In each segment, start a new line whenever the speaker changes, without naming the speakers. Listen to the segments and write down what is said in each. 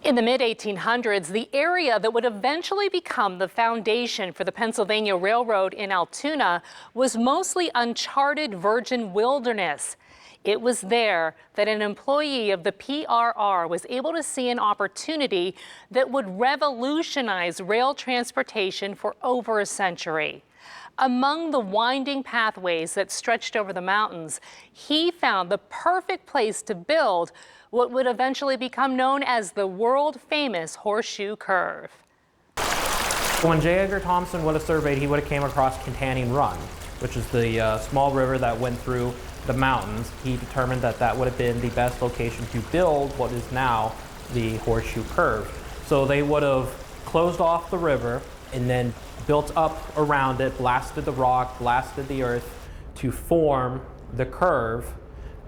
In the mid-1800s, the area that would eventually become the foundation for the Pennsylvania Railroad in Altoona was mostly uncharted virgin wilderness. It was there that an employee of the PRR was able to see an opportunity that would revolutionize rail transportation for over a century. Among the winding pathways that stretched over the mountains, he found the perfect place to build what would eventually become known as the world-famous Horseshoe Curve.
When J. Edgar Thomson would have surveyed, he would have came across Cantanning Run, which is the small river that went through the mountains. He determined that that would have been the best location to build what is now the Horseshoe Curve. So they would have closed off the river and then built up around it, blasted the rock, blasted the earth to form the curve,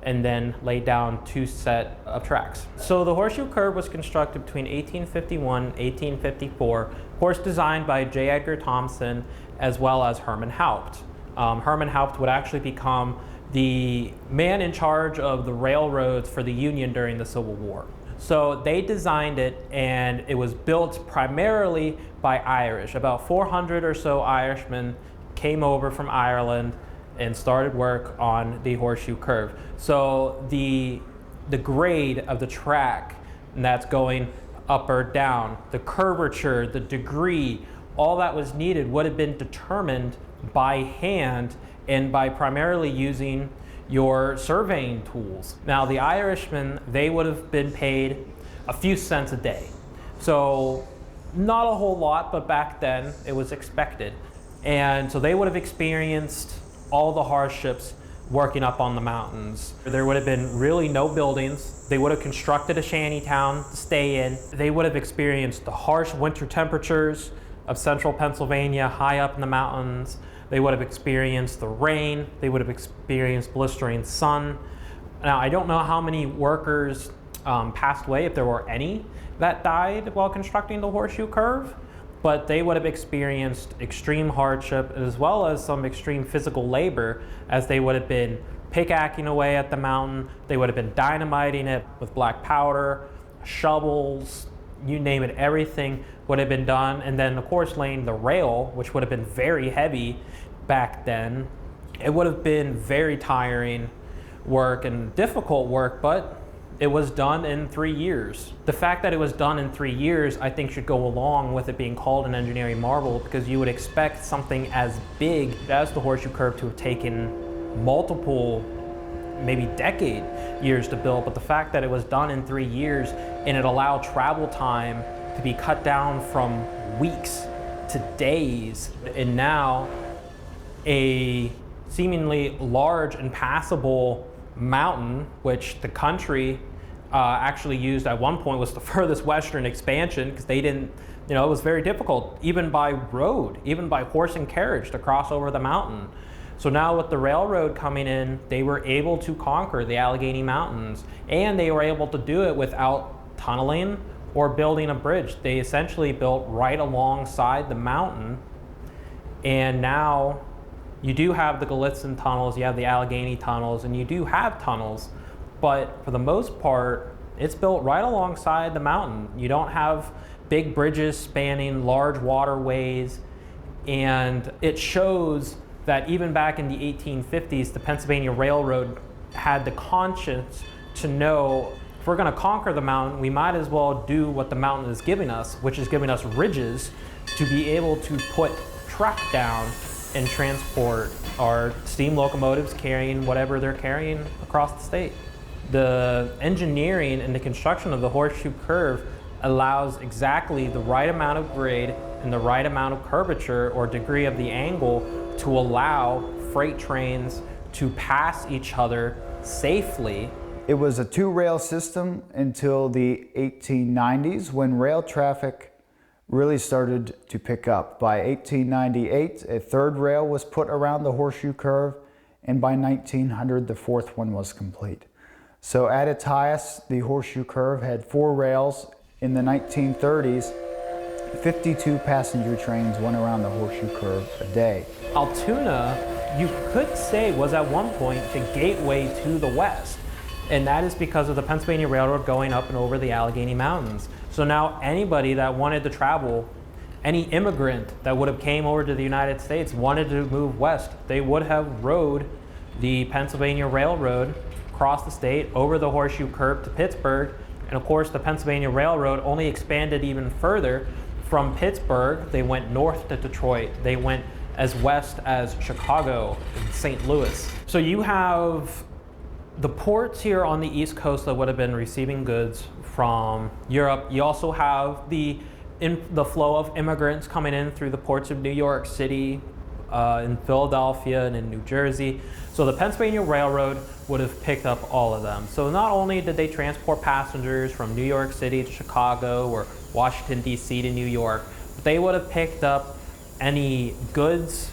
and then laid down two set of tracks. So the Horseshoe Curve was constructed between 1851 and 1854, of course designed by J. Edgar Thomson as well as Herman Haupt. Herman Haupt would actually become the man in charge of the railroads for the Union during the Civil War. So they designed it, and it was built primarily by Irish. About 400 or so Irishmen came over from Ireland and started work on the Horseshoe Curve. So the grade of the track, and that's going up or down, the curvature, the degree, all that was needed would have been determined by hand and by primarily using your surveying tools. Now the Irishmen, they would have been paid a few cents a day. So not a whole lot, but back then it was expected. And so they would have experienced all the hardships working up on the mountains. There would have been really no buildings. They would have constructed a shanty town to stay in. They would have experienced the harsh winter temperatures of central Pennsylvania, high up in the mountains. They would have experienced the rain. They would have experienced blistering sun. Now, I don't know how many workers passed away, if there were any that died while constructing the Horseshoe Curve, but they would have experienced extreme hardship as well as some extreme physical labor, as they would have been pickaxing away at the mountain. They would have been dynamiting it with black powder, shovels, you name it, everything would have been done. And then of course laying the rail, which would have been very heavy back then. It would have been very tiring work and difficult work, but it was done in 3 years. The fact that it was done in 3 years, I think, should go along with it being called an engineering marvel, because you would expect something as big as the Horseshoe Curve to have taken multiple, maybe decade years to build. But the fact that it was done in 3 years and it allowed travel time to be cut down from weeks to days, and now a seemingly large and passable mountain, which the country actually used at one point, was the furthest western expansion, because they didn't, it was very difficult, even by road, even by horse and carriage, to cross over the mountain. So now with the railroad coming in, they were able to conquer the Allegheny Mountains, and they were able to do it without tunneling or building a bridge. They essentially built right alongside the mountain, and now you do have the Gallitzin tunnels, you have the Allegheny tunnels, and you do have tunnels, but for the most part, it's built right alongside the mountain. You don't have big bridges spanning large waterways, and it shows that even back in the 1850s, the Pennsylvania Railroad had the conscience to know, if we're gonna conquer the mountain, we might as well do what the mountain is giving us, which is giving us ridges to be able to put truck down and transport our steam locomotives carrying whatever they're carrying across the state. The engineering and the construction of the Horseshoe Curve allows exactly the right amount of grade and the right amount of curvature or degree of the angle to allow freight trains to pass each other safely.
It was a two-rail system until the 1890s, when rail traffic really started to pick up. By 1898, a third rail was put around the Horseshoe Curve, and by 1900, the fourth one was complete. So at its highest, the Horseshoe Curve had 4 rails. In the 1930s, 52 passenger trains went around the Horseshoe Curve a day.
Altoona, you could say, was at one point the gateway to the West. And that is because of the Pennsylvania Railroad going up and over the Allegheny Mountains. So now anybody that wanted to travel, any immigrant that would have came over to the United States, wanted to move west, they would have rode the Pennsylvania Railroad across the state over the Horseshoe Curve to Pittsburgh. And of course, the Pennsylvania Railroad only expanded even further. From Pittsburgh, they went north to Detroit. They went as west as Chicago and St. Louis. So you have the ports here on the East Coast that would have been receiving goods from Europe. You also have the flow of immigrants coming in through the ports of New York City, in Philadelphia, and in New Jersey. So the Pennsylvania Railroad would have picked up all of them. So not only did they transport passengers from New York City to Chicago or Washington, D.C. to New York, but they would have picked up any goods.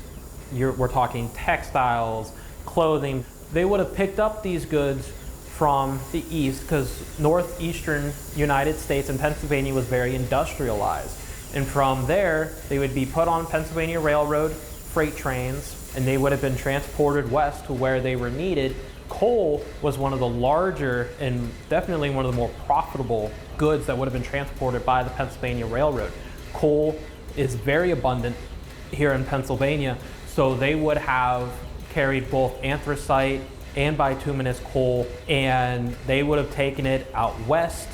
We're talking textiles, clothing. They would have picked up these goods from the east, because northeastern United States and Pennsylvania was very industrialized. And from there, they would be put on Pennsylvania Railroad freight trains, and they would have been transported west to where they were needed. Coal was one of the larger and definitely one of the more profitable goods that would have been transported by the Pennsylvania Railroad. Coal is very abundant here in Pennsylvania, so they would have carried both anthracite and bituminous coal, and they would have taken it out west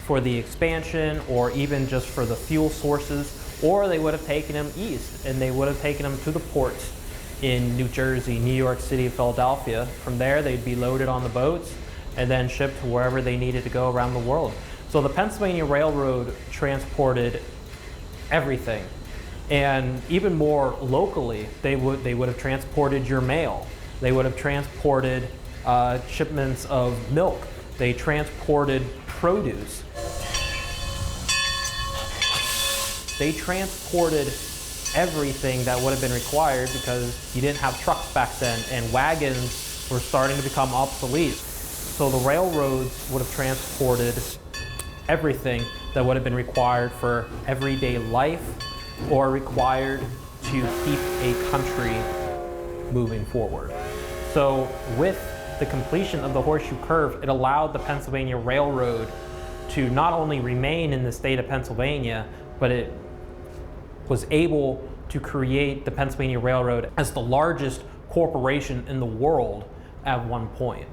for the expansion, or even just for the fuel sources, or they would have taken them east and they would have taken them to the ports in New Jersey, New York City, Philadelphia. From there, they'd be loaded on the boats and then shipped to wherever they needed to go around the world. So the Pennsylvania Railroad transported everything. And even more locally, they would have transported your mail. They would have transported shipments of milk. They transported produce. They transported everything that would have been required, because you didn't have trucks back then, and wagons were starting to become obsolete. So the railroads would have transported everything that would have been required for everyday life, or required to keep a country moving forward. So with the completion of the Horseshoe Curve, it allowed the Pennsylvania Railroad to not only remain in the state of Pennsylvania, but it was able to create the Pennsylvania Railroad as the largest corporation in the world at one point.